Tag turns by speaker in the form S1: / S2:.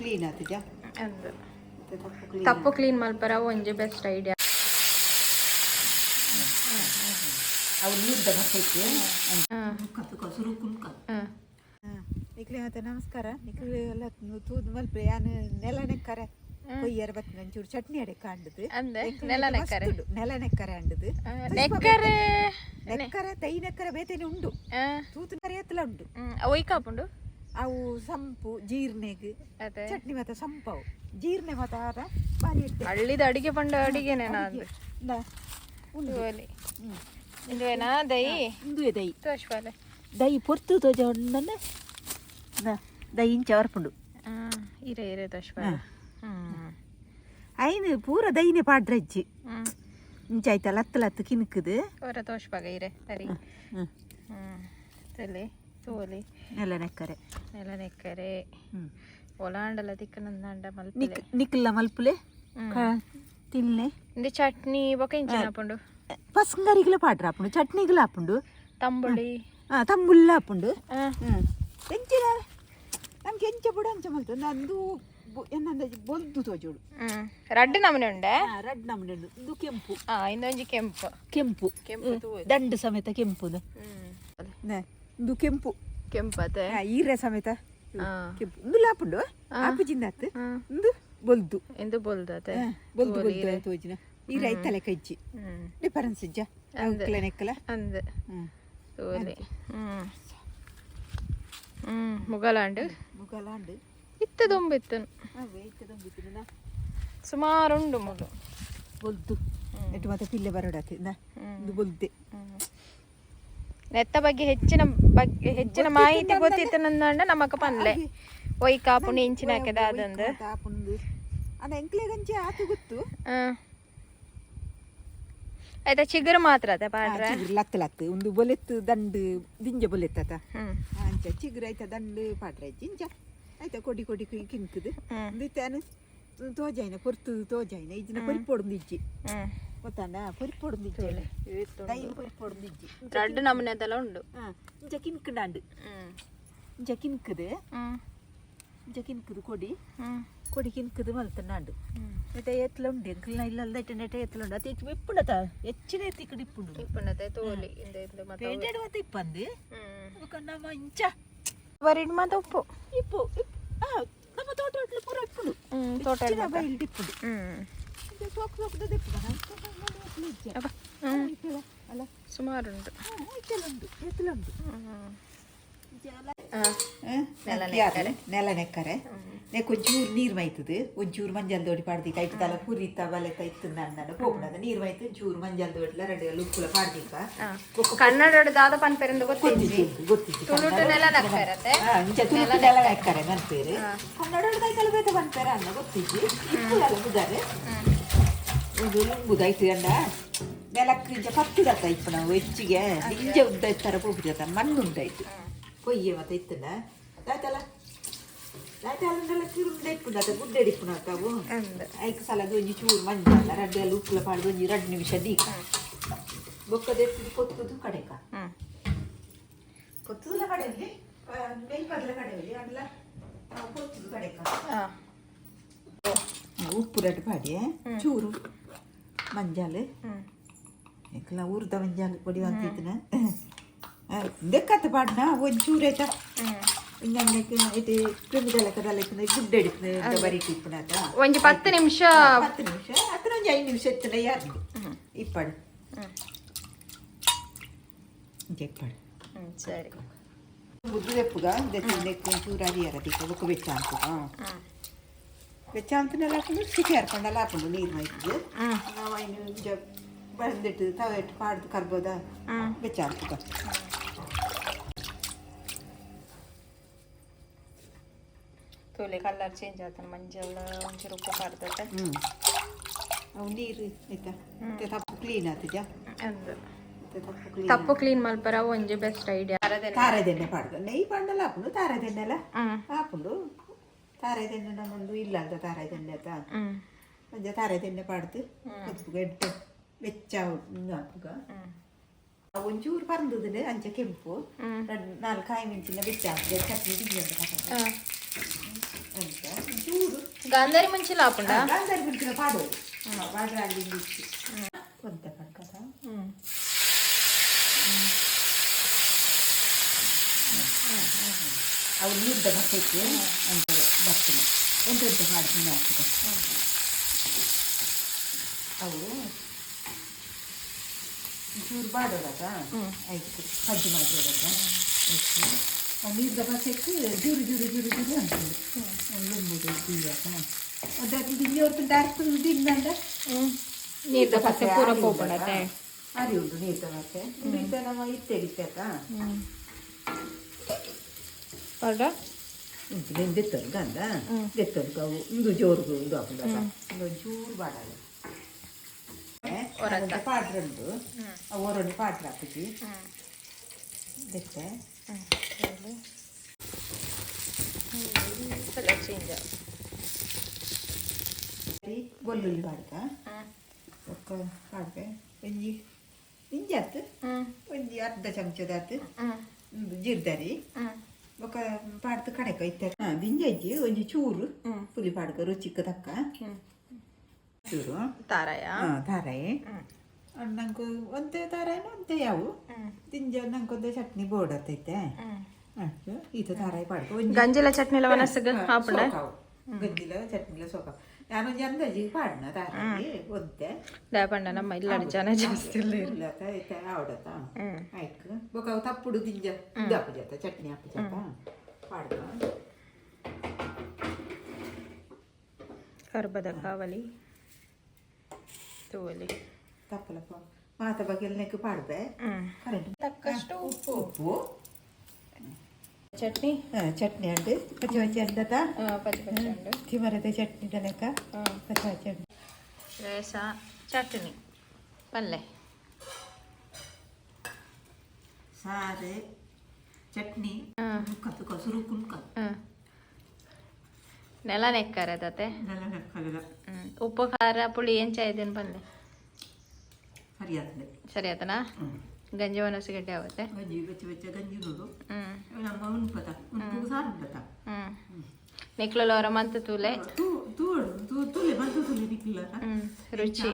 S1: clean ಆತಜ
S2: ತಪ್ಪು clean ಮಲ್ಪರ ಒಂಜಿ best idea
S1: ಅವು ನೀರ್ದ ಮಟ್ಟಕ್ಕೆ ಸುರು ಕುಂಕ ನಿಕ್ಲಿ ಮತ್ತೆ ನಮಸ್ಕಾರ ನಿಕ್ಲಿ ಎಲ್ಲ ತೂದ್ ಮಲ್ಪೆ ಯಾನು ನೆಲ ನೆಕ್ಕರೆ ಕೊಯ್ಯರ ಬತ್ತ ಒಂಚೂರು ಚಟ್ನಿ ಅಡೆ ಕಾಂಡದು ನೆಲ ನೆಕ್ಕರೆ ಅಂಡದು ನೆಕ್ಕರೆ ತೈ ನೆಕ್ಕರೆ ಬೇತೇನೆ ಉಂಡು ತೂತು ಕರೆ ಎತ್ತಲ ಉಂಡು
S2: ಒಯ್ಕಾಪುಂಡು
S1: ಅವು ಸಂಪು ಜೀರ್ಣೆಗ್ ಚಟ್ನಿ ಮತ್ತೆ ಸಂಪವು ಜೀರ್ಣೆ ಮತ್ತೆ ಆದ ಬಾರಿ ಇರ್ತದೆ
S2: ಹಳ್ಳಿದ ಅಡಿಗೆ ಪಂಡ ಅಡಿಗೆನೆ ಇಂದುವೇನಾ ದೈ
S1: ಇಂದುವೆ ದೈ
S2: ತೋಷ್ಪಾಲೆ
S1: ದೈ ಪೊರ್ತು ತೋಜ ಉಂಡನ್ನ ದೈ ಇಂಚ ಅವರ್ಪುಂಡು
S2: ಇರೆ ತೋಷ್ಪಾಲೆ
S1: ಐನು ಪೂರ ದೈನೆ ಪಾಡ್ರಜ್ಜಿ ಇಂಚ ಆಯ್ತಲ್ಲ ಲತ್ತು ಕಿನ್ಕದು
S2: ಅವರ ತೋಷ್ಪಾಗ ಇರೆ ಸರಿ ತಲೆ ತೋಲಿ
S1: ನೆಲ ನೆಕ್ಕರೆ
S2: ಒಲಾಂಡಲ ತಿಕ್ಕನಂದಾಂಡ ಮಲ್ಪ
S1: ನಿಕ್ಲ ಮಲ್ಪುಲೆ ತಿನ್ನೆ
S2: ಇಂದು ಚಟ್ನಿ ಬೊಕ ಇಂಚಿನ ಹಾಪುಂಡು
S1: ಪಸ್ಂಗರಿಗ್ಲ ಪಾಡ್ರ ಹಾಪುಂಡು ಚಟ್ನಿಗ್ಲ ಹಾಪುಂಡು
S2: ತಂಬುಳಿ
S1: ತಂಬುಲ್ಲ ಹಾಪುಂಡು ಎಂಚಿನ ನಮ್ಗೆ ಎಂಚ ಬುಡ ಅಂಚ ಮಲ್ತು ನಂದು ಏನಂದ ಬೊಲ್ದು ತೋಜೋಡು
S2: ರಡ್ಡು ನಮನೆ ಉಂಡೆ
S1: ರಡ್ ನಮನೆ ಉಂಡು ಇದು ಕೆಂಪು
S2: ಇನ್ನೊಂಜಿ
S1: ಕೆಂಪು ದಂಡು ಸಮೇತ ಕೆಂಪುದು ಇದು ಕೆಂಪು
S2: ಕೆಂಪತೆ
S1: ಈರೆ ಸಮೇತ ಕೆಂಪು ಇಂದು ಲಾಪುಂಡು ಆಪು ಜಿಂದಾತ್ ಇಂದು ಬೊಲ್ದು
S2: ಇಂದು ಬೊಲ್ದತೆ
S1: ಬೊಲ್ದು ತೋಜಿನ ಈರ ಐತಲೆ ಕಜ್ಜಿ ಡಿಫರೆನ್ಸ್ ಇಜ್ಜ ನೆಕ್ಕಲ
S2: ಅಂದೆ ತೋಲಿ ಮುಗಲಾಂಡು ಇತ್ತದೊಂಬಿತ್ತನು ಸುಮಾರುಂಡು ಮುಲು
S1: ಬೊಲ್ದು ಎಟ್ಟು ಮತ್ತೆ ಪಿಲ್ಲೆ ಬರೋಡಾತಿ ಇದು ಬೊಲ್ದೆ
S2: ನೆತ್ತ ಬಗ್ಗೆ ಹೆಚ್ಚಿನ ಮಾಹಿತಿ ಗೊತ್ತಿತ್ತು ನಂದಂಡ ನಮಕ ಪನ್ಲೆ ಒಯ್ ಕಾಪುಂಡು ಇಂಚಿನ ಹಾಕಿದ ಅದಂದು
S1: ಅದ ಎಂಕ್ಲೆಗಂಚೆ ಆತು ಗೊತ್ತು
S2: ಆಯ್ತಾ ಚಿಗುರು ಮಾತ್ರ ಅದ ಪಾಡ್ರ
S1: ಲತ್ತು ಒಂದು ಬೊಲೆತ್ತು ದಂಡು ದಿಂಜ ಬೊಲೆತ್ತ ಅಂಚ ಚಿಗುರು ಆಯ್ತಾ ದಂಡು ಪಾಡ್ರ ಇಂಚ ಆಯ್ತಾ ಕೊಡಿ ಕಿನ್ಕದು ದಿತ್ತಾನು ತೋಜಾಯ್ನ ಪೊರ್ತು ತೋಜಾಯ್ನ ಇದನ್ನ ಪರಿಪೊಡು ಇಜ್ಜಿ ಗೊತ್ತಾಂಡ ಪರಿಪೊಡು ಇಜ್ಜಿ ದೈ ಪರಿಪೊಡು ಇಜ್ಜಿ
S2: ರಡ್ಡು ನಮನೆ ಅದೆಲ್ಲ ಉಂಡು
S1: ಇಂಚ ಕಿನ್ಕಂಡು ಇಂಚ ಕಿನ್ಕದು ಕೊಡಿ ಕಿನ್ಕದು ಮಲ್ತಂಡು ನೆಟ ಎತ್ತಲ ಉಂಡು ಎಂಕಲ್ನ ಇಲ್ಲಲ್ದ ನೆಟ ಎತ್ತಲ ಉಂಡು ಅತಿ ಇಪ್ಪುಂಡತ ಹೆಚ್ಚಿನ ಎತ್ತಿ ಕಡೆ
S2: ಇಪ್ಪುಂಡತೆ ತೋಲಿ
S1: ಪೇಂಟೆಡ್ ಮತ್ತೆ ಇಪ್ಪಂದು ನಮ್ಮ ಇಂಚ
S2: ಬರಿಡ್ ಮಾತ ಉಪ್ಪು
S1: ನಮ್ಮ ತೋಟ ಪೂರ ಇಪ್ಪುಂಡು
S2: ತೋಟ
S1: ಬೈಲ್ ಇಪ್ಪುಂಡು
S2: ಸುಮಾರುಂಟು
S1: ಎತ್ತಲುಂಡು ನೆಲ ನೆಕ್ಕರೆ ಒಂಚೂರು ನೀರು ಮೈತದು ಒಂಚೂರು ಮಂಜಲ್ ದೋಡಿ ಪಾಡ್ದಿ ಕೈಟ್ ತಲ ಪುರಿತ ಬಲೆತ ಇತ್ತು ನನ್ನ ಹೋಗ್ಬಿಡದ ನೀರು ಮೈತು ಒಂಚೂರು ಮಂಜಲ್ ದೋಡ್ಲ ರೆಡಿ ಉಪ್ಪುಲ ಪಾಡ್ದಿಕ್ಕ
S2: ಕನ್ನಡ ದಾದ ಪನ್ಪೆರಂದು
S1: ಗೊತ್ತಿದ್ದು
S2: ತುಳುಟು ನೆಲ ನಕ್ಕರತೆ
S1: ತುಳುಟು ನೆಲ ನೆಕ್ಕರೆ ಮನ್ಪೇರು ಕನ್ನಡ ಕೈತಲ ಬೇತ ಮನ್ಪೇರ ಅನ್ನ ಗೊತ್ತಿದ್ದು ಇಪ್ಪುಲಲ್ಲ ಬುದಾರೆ ಒಂದು ಬುದಾಯ್ತು ಅಂಡ ನೆಲಕ್ಕೆ ಇಂಚ ಪತ್ತಿದತ್ತ ಇಪ್ಪು ನಾವು ಹೆಚ್ಚಿಗೆ ನಿಂಜ ಉದ್ದ ಇತ್ತರ ಹೋಗ್ಬಿಡ್ತ ಮಣ್ಣು ಉಂಟಾಯ್ತು ಕೊಯ್ಯೆ ಮತ್ತೆ ಇತ್ತನ ಆಯ್ತಲ್ಲ ಆಯ್ತಲ್ಲ ಕಿರುಂಡೆ ಇಪ್ಪುಂಡು ಅದ ಗುಡ್ಡೆ ಇಪ್ಪುನ ತಾವು ಐದು ಸಲ ಒಂಜಿ ಚೂರು ಮಂಜಲ್ಲ ರಡ್ಡೆ ಎಲ್ಲ ಉಪ್ಪುಲ ಪಾಡ್ದು ಒಂಜಿ 2 ನಿಮಿಷ ದೀಕ ಬೊಕ್ಕದ ಎತ್ತಿದ್ದು ಕೊತ್ತುದು ಕಡೆಕ ಕೊತ್ತುದಲ ಕಡೆಯಲ್ಲಿ ಮೇಲ್ಪದಲ ಕಡೆಯಲ್ಲಿ ಅಲ್ಲ ಕೊತ್ತುದು ಕಡೆಕ ಉಪ್ಪು ರಡ್ಡು ಪಾಡಿ ಚೂರು ಮಂಜಾಲು ಎಲ್ಲ ಉರ್ದ ಮಂಜಾಲು ಪೊಡಿ ಅಂತಿದ್ದನ ದೆಕ್ಕತ್ತ ಪಾಡ್ನ ಒಂಚೂರು ಆಯ್ತಾ ಇನ್ನೊಂದು ಕ್ರಿಮಿದಲ್ಲ ಕದಲ್ಲ ಗುಡ್ಡೆ ಹಿಡಿತು ಬರೀ ಇಪ್ಪುನಾತ
S2: ಒಂಜಿ 10 ನಿಮಿಷ
S1: ಅತ್ರ ಒಂಜಿ 5 ನಿಮಿಷ ಎತ್ತನ ಯಾರು ಇಪ್ಪಡು ಇಪ್ಪಡು
S2: ಸರಿ
S1: ಬುದ್ದು ತೆಪ್ಪುಗ ನೆಕ್ಕು ಒಂಚೂರು ಅರಿಯಾರ ದಿಕ್ಕ ಬೊಕ್ಕ ಬೆಚ್ಚ ಅಂತ ಬೆಚ್ಚ ಅಂತನೆಲ್ಲ ಹಾಕೊಂಡು ಸಿಟಿ ಹರ್ಕೊಂಡೆಲ್ಲ ಹಾಕೊಂಡು ನೀರು ಮೈತಿದ್ದು ನಾವು ಐನು ಬಂದಿಟ್ಟು ತವೆ ಇಟ್ಟು ಪಾಡ್ದು ಕರ್ಬೋದ ಬೆಚ್ಚ ಅಂತದ
S2: ತೋಲೆ ಕಲರ್ ಚೇಂಜ್ ಆತನ ಮಂಜಲ್ಲ ಒಂಚೂರು ಉಪ್ಪು ಪಾಡ್ದತ್ತೆ
S1: ಅವು ನೀರು ಆಯ್ತಾ ತಪ್ಪು ಕ್ಲೀನ್ ಆತಜ
S2: ತಪ್ಪು ಕ್ಲೀನ್ ಮಲ್ಪರ ಒಂಜಿ ಬೆಸ್ಟ್ ಐಡಿಯಾ
S1: ತಾರೆದೆಣ್ಣೆ ಪಾಡ್ದು ನೆಯ್ ಪಾಂಡಲ್ಲ ಹಾಕೊಂಡು ತಾರೆದೆಣ್ಣೆ ಎಲ್ಲ ಹಾಕೊಂಡು ತಾರೆದೆಣ್ಣೆ ನಮ್ಮೊಂದು ಇಲ್ಲ ಅಂತ ತಾರೆದೆಣ್ಣೆ ಆತ ಒಂಜ ತಾರೆದೆಣ್ಣೆ ಪಾಡ್ದು ಕಪ್ಪುಗ ಎಡ್ಡೆ ಬೆಚ್ಚ ಹಾಕುಗ ಒಂಚೂರು ಪರಂದುದಿಲ್ಲ ಅಂಚೆ ಕೆಂಪು 4 ಕಾಯಿ ಮಿಂಚಿನ ಬೆಚ್ಚ ಹಾಕಿದೆ ಚಟ್ನಿ ತಿಂಡಿ ಅಂತ ಅಂತ ಒಂಚೂರು
S2: गांधारी ಮುಂಚೆ ಲಾಪುಂಡ
S1: ಗಾಂಧಾರಿ ಮುಂಚಿನ ಪಾಡೋದು ಪಾಡ್ರೆ ಅಲ್ಲಿ ಇಚ್ಚಿ ಒಂತೆ ಕಡ್ಕದ ಅವು ನೀರ್ದ ಬಟ್ಟೆಕ್ಕೆ ಅಂತ ಬರ್ತೀನಿ ಎಂತೆಂತ ಮಾಡ್ತೀನಿ ಆಗ್ತದೆ ಅವು ಚೂರು ಬಾಡೋದಾಗ ಆಯ್ತು ಕಜ್ಜಿ ಮಾಡೋದಾಗ ಆಯ್ತು ನೀರ್ದ ಬಟ್ಟೆಕ್ಕೆ ಜೂರು ಜೂರು ಜೂರು ಜೂರು ಅಂತಂದು ಲುಂಬುದು ಜೀರಾಕ ಅದಾಗಿ ದಿಲ್ಲಿ ಹೊರತು ಡೈರೆಕ್ಟ್ ದಿನ್ನಂದ
S2: ನೀರ್ದ ಬಟ್ಟೆ ಪೂರ ಹೋಗ್ಬಿಡತ್ತೆ
S1: ಅರಿ ಉಂಟು ನೀರ್ದ ಬಟ್ಟೆ ನೀರ್ದ ನಮ್ಮ ಇತ್ತೆಗಿತ್ತಾಕ
S2: ಪಡ
S1: నేను తెత్తాను కదా తెత్తాను కావు ఇందు జోరుకు ఇందు అప్పుడు ఇందు జూరు పాడాలి పాడరండు ఓ రెండు పాటలు అప్పటి తెస్తే బొల్లుల్లి పాడక ఒక్క పాడక ಒಂಜಿ ಇಂಜಾತ್ ಒಂಜಿ ಅರ್ಧ ಚಮಚದಾತ್ ಜೀರ್ದಾರಿ ఒక పాడుతూ కడక అయితే దింజేసి కొంచెం చూరు పులి పాడుక రుచికి తక్క చూరు ತಾರಾಯಿ ನಂಗೆ ಒಂದೇ ತಾರಾಯಿನ ಒಂದೇ ಯಾವು ದಿಂಜ ನಂಗೆ ಒಂದೇ ಚಟ್ನಿ ಬೋರ್ಡ್ ಹತ್ತೈತೆ ಇದು ತಾರಾಯಿ ಪಾಡ್ಕೊ
S2: ಗಂಜಿಲ ಚಟ್ನಿಲ ವನಸ್ಸಿಗೆ ಹಾಪುಂಡ
S1: ಗಂಜಿಲ ಚಟ್ನಿಲ ಸೋಕ ನಾನೊಂದು ಅಂದಾಜಿ ಪಾಡ್ನ ತಾರಾಯಿ ಒಂದೇ
S2: ದಾಪಂಡ ನಮ್ಮ ಇಲ್ಲ ಜನ ಜಾಸ್ತಿ
S1: ಇಲ್ಲ ಐತೆ ಆವಡತ್ತ ಆಯ್ತು ಬೊಕ ಅವು ತಪ್ಪುಡು ದಿಂಜ ದಪ್ಪ ಜತ ಚಟ್ನಿ ಹಾಪು ಜತ ಪಾಡ್ಕ
S2: ಕರ್ಬದ ಕಾವಲಿ ತೋಲಿ
S1: ತಪ್ಪಲಪ್ಪ ಮಾತ ಬಗೆಲ್ನಕ್ಕೆ ಪಾಡ್ದೆ ಕರೆಂಟ್
S2: ತಕ್ಕಷ್ಟು ಉಪ್ಪು ಚಟ್ನಿ
S1: ಚಟ್ನಿ ಅಂಡು ಪಚ್ಚಿ ಪಚ್ಚಿ ಅಂಡತ
S2: ಪಚ್ಚಿ ಪಚ್ಚಿ ಅಂಡು
S1: ತಿಮರತೆ ಚಟ್ನಿ ಲೆಕ್ಕ ಪಚ್ಚಿ ಪಚ್ಚಿ ಅಂಡು
S2: ರೇಸ ಚಟ್ನಿ ಪಲ್ಲೆ
S1: ಸಾರೆ ಚಟ್ನಿ ಕತ್ತು ಕಸುರು ಕುನ್ಕ
S2: ನೆಲ ನೆಕ್ಕರದತೆ
S1: ನೆಲ ನೆಕ್ಕಲ್ಲ
S2: ಉಪ್ಪು ಖಾರ ಪುಳಿ ಏನು ಚಾಯ್ದೇನು ಪಲ್ಲೆ ಸರಿ ಆತನಾ ಗಂಜಿ ವನಸಿಗಡ್ಡೆ ಆಗುತ್ತೆ
S1: ಗಂಜಿ ಬೆಚ್ಚ ಬೆಚ್ಚ ಗಂಜಿ ನೋಡು ನಮ್ಮ ಉಣ್ಪತ ಉಣ್ಪು ಸಾರು ಉಂಟತ
S2: ನಿಕ್ಲಲ್ಲ ಅವರ ಮಂತ ತೂಲೆ
S1: ತೂಲೆ ಮಂತು ತೂಲೆ ನಿಕ್ಲ
S2: ರುಚಿ